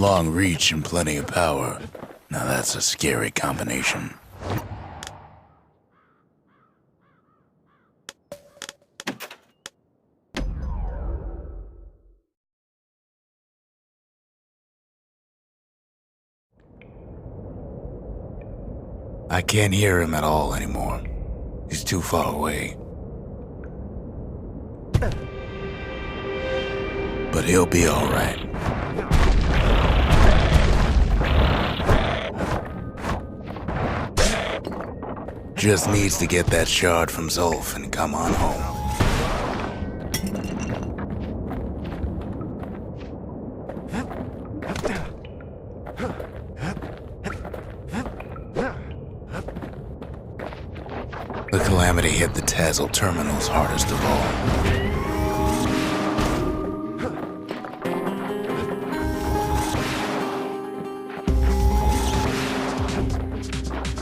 Long reach and plenty of power. Now that's a scary combination. I can't hear him at all anymore. He's too far away. But he'll be all right. Just needs to get that shard from Zulf and come on home. The Calamity hit the Tazzle terminals hardest of all.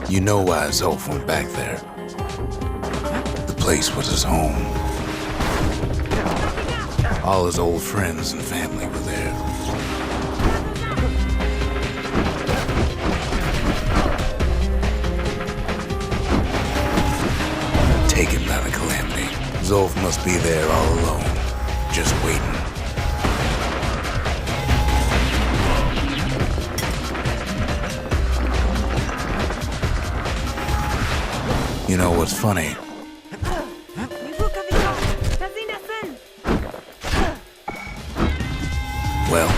You know why Zulf went back there. The place was his home. All his old friends and family were there. Taken by the Calamity. Zulf must be there all alone, just waiting. You know what's funny? Well,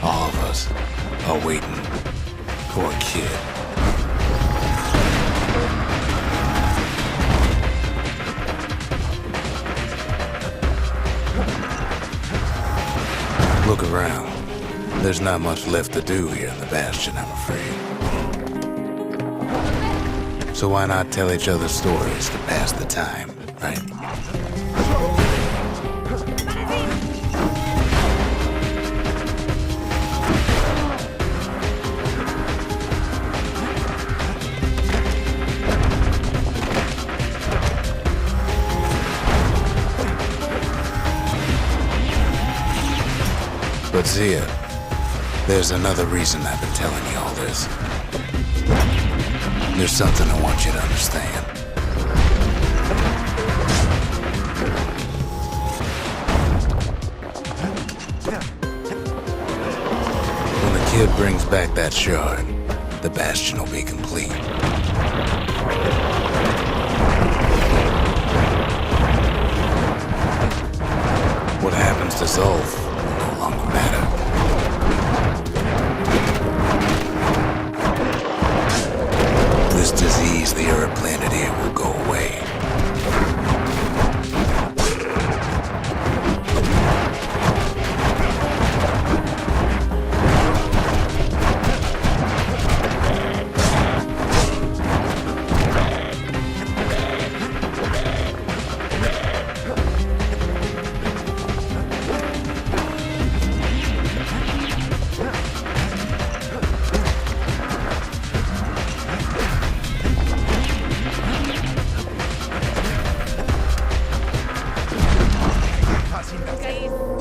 all of us are waiting. Poor kid. Look around. There's not much left to do here in the Bastion, I'm afraid. So why not tell each other stories to pass the time, right? But Zia, there's another reason I've been telling you all this. There's something I want you to understand. When the kid brings back that shard, the Bastion will be complete. What happens to Zulf will no longer matter. This disease the Earth planet here will go away.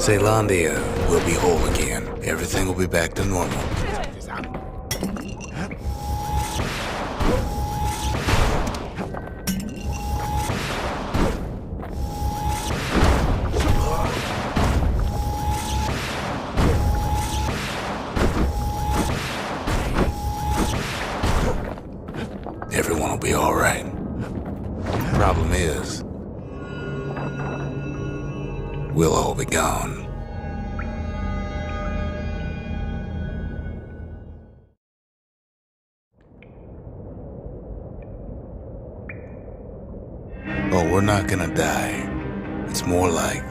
Zealandia will be whole again. Everything will be back to normal. Everyone will be all right. Problem is, we'll all be gone. Oh, we're not gonna die. It's more like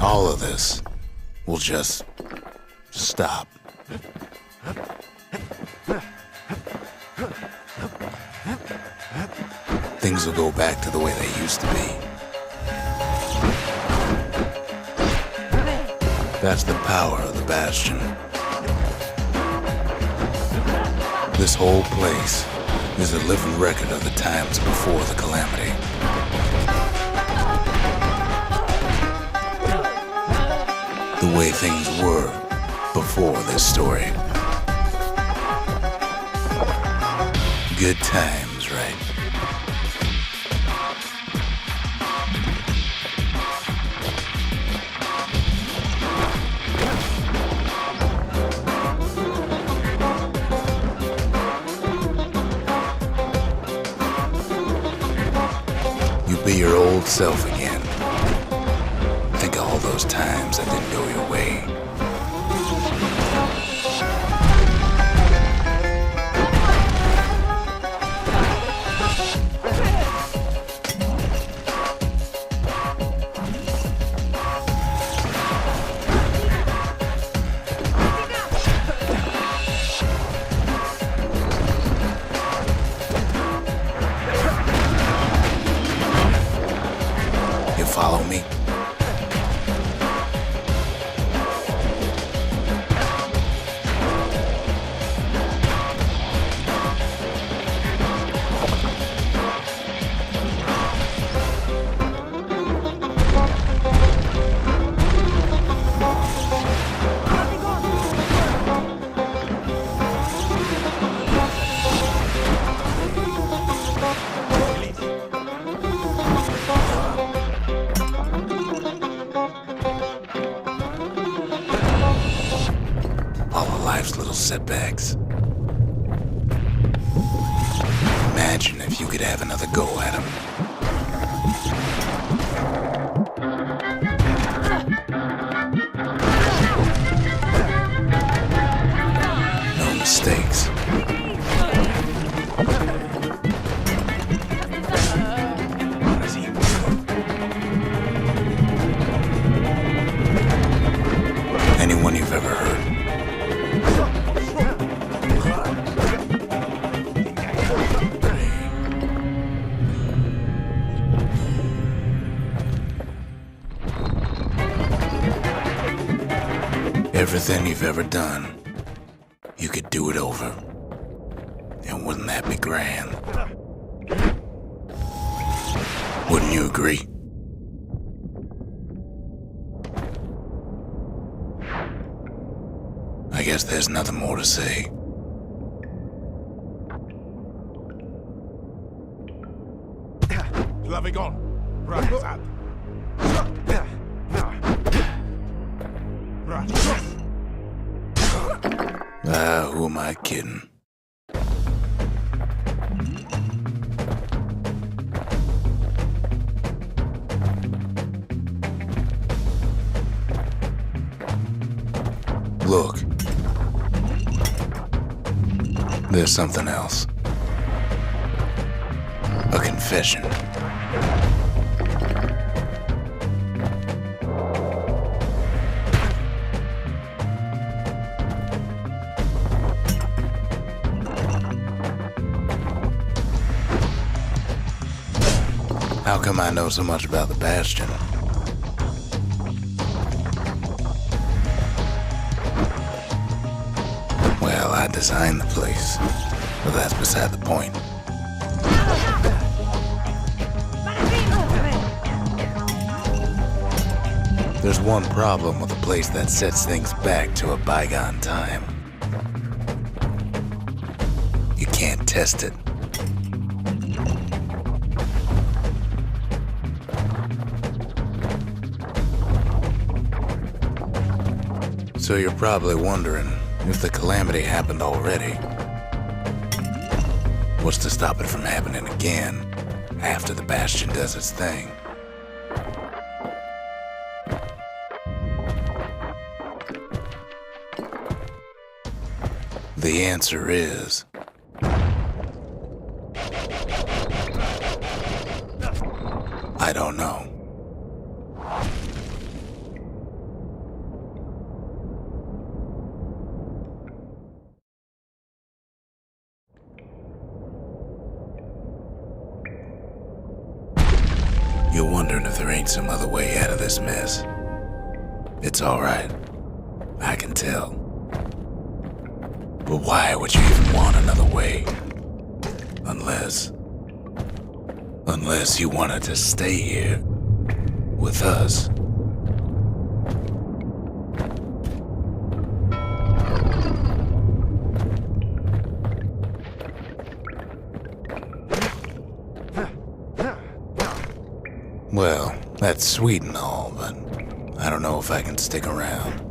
all of this will just stop. Things will go back to the way they used to be. That's the power of the Bastion. This whole place is a living record of the times before the calamity. The way things were before this story. Good times, right? You be your old self again. Think of all those times that didn't go your way. You follow me? All of life's little setbacks. Imagine if you could have another go at them. No mistakes. Anyone you've ever heard. Everything you've ever done, you could do it over. And wouldn't that be grand? Wouldn't you agree? I guess there's nothing more to say. Loving on. Right, Dad. Right. Who am I kidding? Look. There's something else. A confession. How come I know so much about the Bastion? Well, I designed the place, but that's beside the point. There's one problem with a place that sets things back to a bygone time. You can't test it. So you're probably wondering if the calamity happened already. What's to stop it from happening again after the Bastion does its thing? The answer is... I don't know. You're wondering if there ain't some other way out of this mess. It's all right. I can tell. But why would you even want another way? Unless you wanted to stay here with us. Well, that's sweet and all, but I don't know if I can stick around.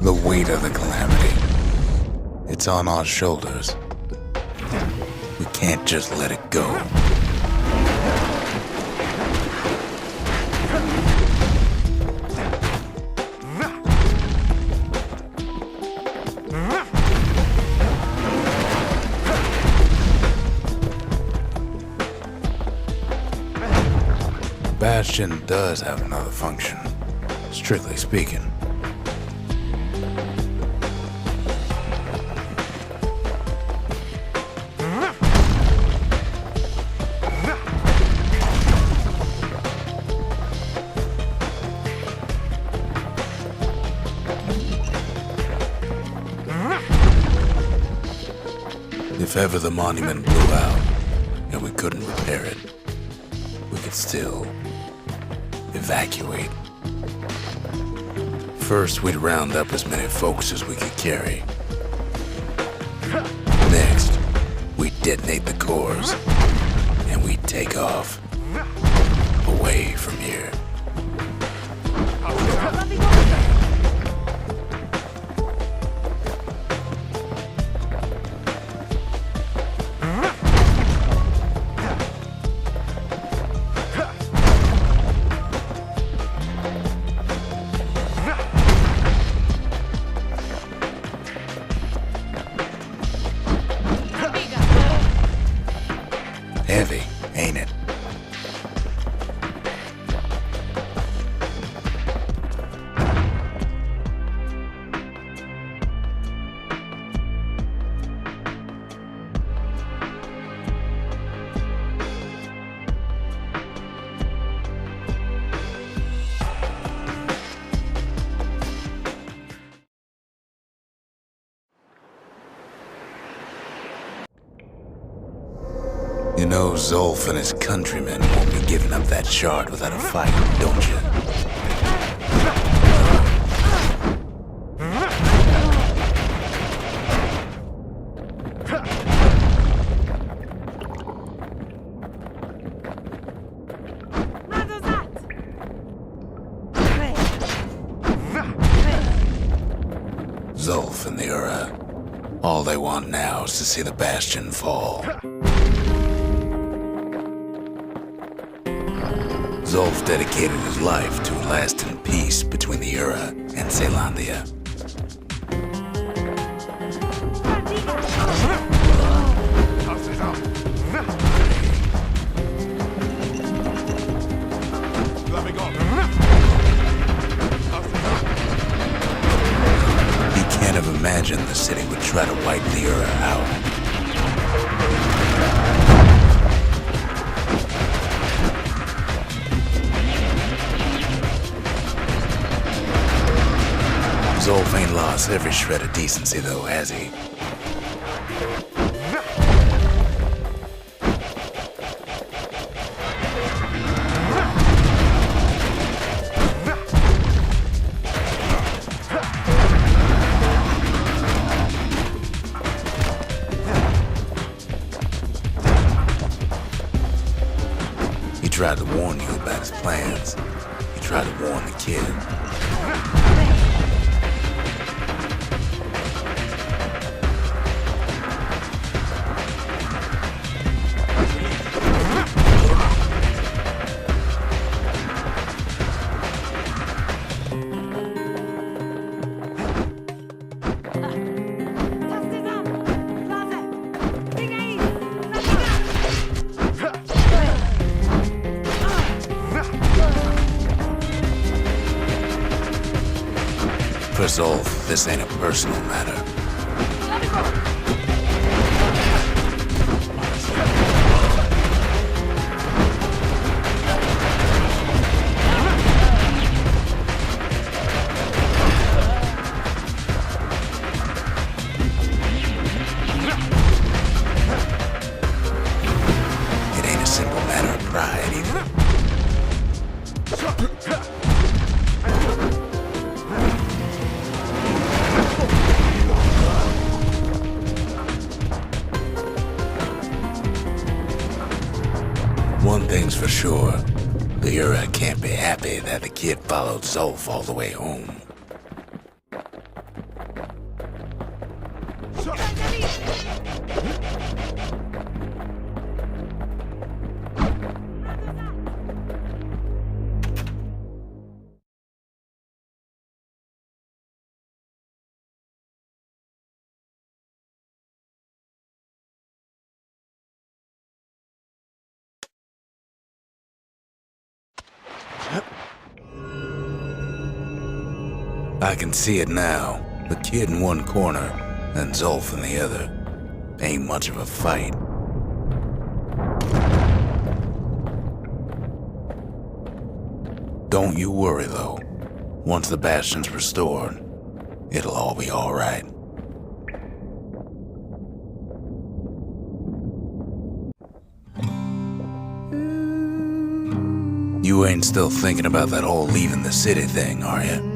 The weight of the calamity. It's on our shoulders. We can't just let it go. Bastion does have another function, strictly speaking. If ever the monument blew out and we couldn't repair it, we could still evacuate. First, we'd round up as many folks as we could carry. Next, we'd detonate the cores and we'd take off away from here. Heavy, ain't it? You know Zolf and his countrymen won't be giving up that shard without a fight, don't you? Zolf and the Ura, all they want now is to see the Bastion fall. Zolf dedicated his life to a lasting peace between the Ura and Zealandia. He can't have imagined the city would try to wipe the Ura out. Zolf ain't lost every shred of decency, though, has he? He tried to warn you about his plans. He tried to warn the kid. Zolf, this ain't a personal matter. It ain't a simple matter of pride either. One thing's for sure, the Ura can't be happy that the kid followed Zolf all the way home. I can see it now. The kid in one corner, and Zolf in the other. Ain't much of a fight. Don't you worry, though. Once the Bastion's restored, it'll all be alright. You ain't still thinking about that whole leaving the city thing, are you?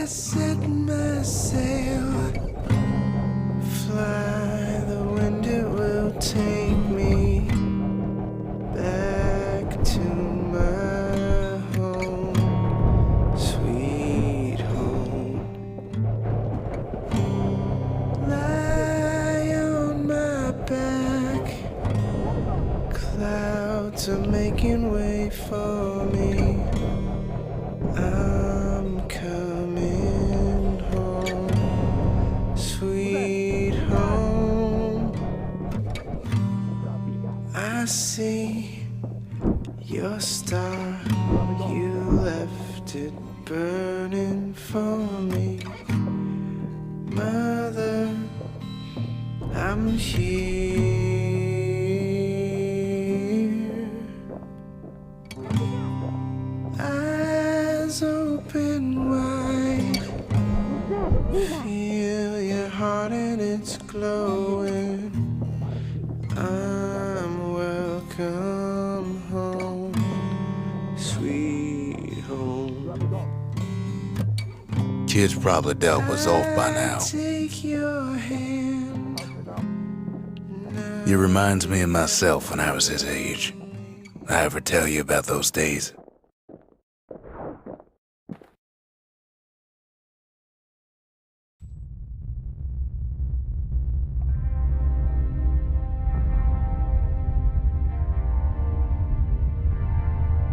Set my sail, fly, the wind it will take me back to my home, sweet home. Lie on my back, clouds are making way for me. I'm coming home, sweet home. I see your star, you left it burning for me. Mother, I'm here. Eyes open wide, feel your heart and it's glowing. I'm welcome home, sweet home. Kid's probably dealt with Zolf by now. Take your hand. It reminds me of myself when I was his age. I ever tell you about those days?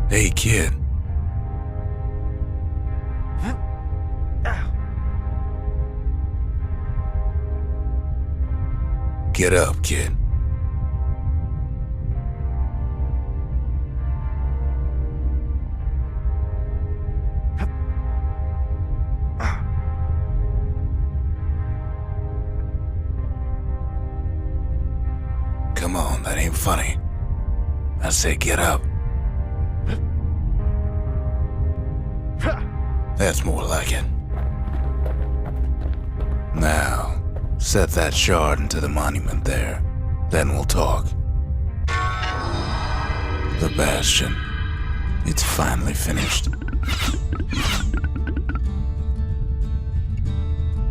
Hey, kid. Get up, kid. Come on, that ain't funny. I say get up. That's more like it. Now, set that shard into the monument there. Then we'll talk. The Bastion. It's finally finished.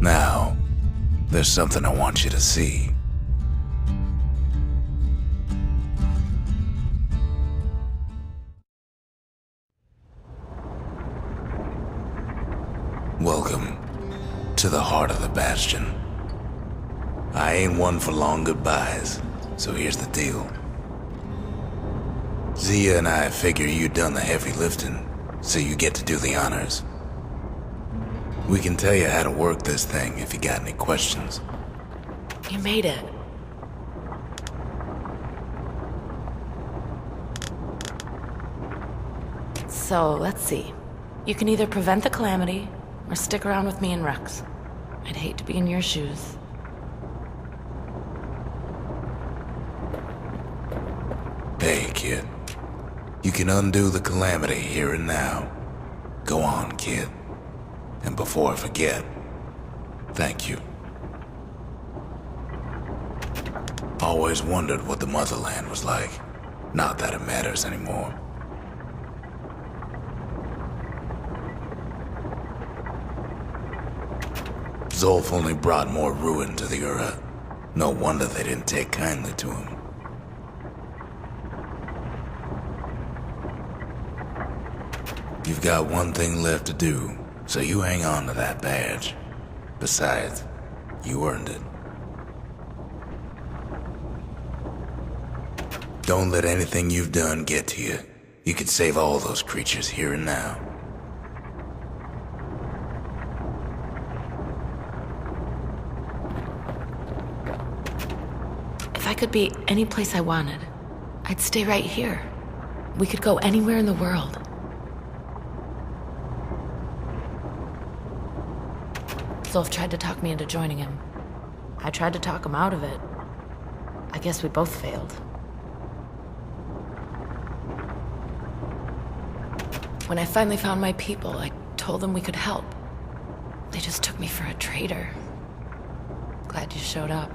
Now, there's something I want you to see. Welcome to the heart of the Bastion. I ain't one for long goodbyes, so here's the deal. Zia and I figure you done the heavy lifting, so you get to do the honors. We can tell you how to work this thing if you got any questions. You made it. So, let's see. You can either prevent the calamity, or stick around with me and Rex. I'd hate to be in your shoes. Hey, kid. You can undo the calamity here and now. Go on, kid. And before I forget, thank you. Always wondered what the motherland was like. Not that it matters anymore. Zolf only brought more ruin to the Ura. No wonder they didn't take kindly to him. You've got one thing left to do, so you hang on to that badge. Besides, you earned it. Don't let anything you've done get to you. You could save all those creatures here and now. If I could be any place I wanted, I'd stay right here. We could go anywhere in the world. Zolf tried to talk me into joining him. I tried to talk him out of it. I guess we both failed. When I finally found my people, I told them we could help. They just took me for a traitor. Glad you showed up.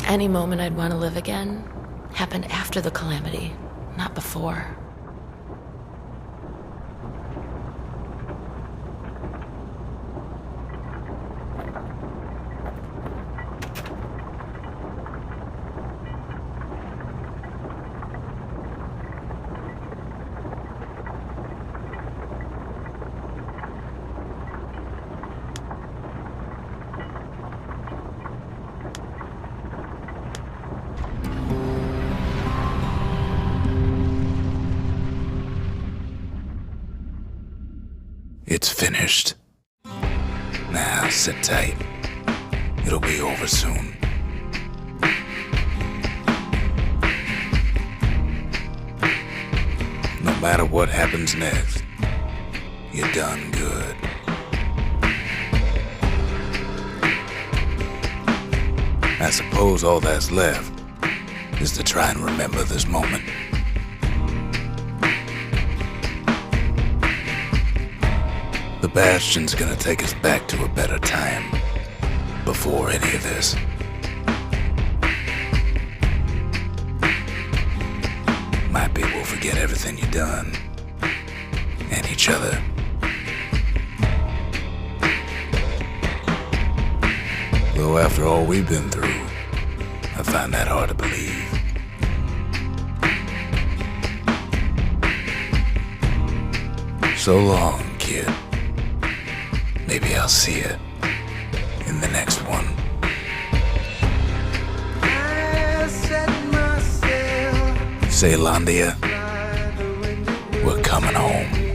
Any moment I'd want to live again happened after the calamity, not before. It's finished. Now, sit tight. It'll be over soon. No matter what happens next, you're done good. I suppose all that's left is to try and remember this moment. The Bastion's gonna take us back to a better time, before any of this. Might be we'll forget everything you've done, and each other. Though after all we've been through, I find that hard to believe. So long, kid. Maybe I'll see you in the next one. Zealandia, we're coming home.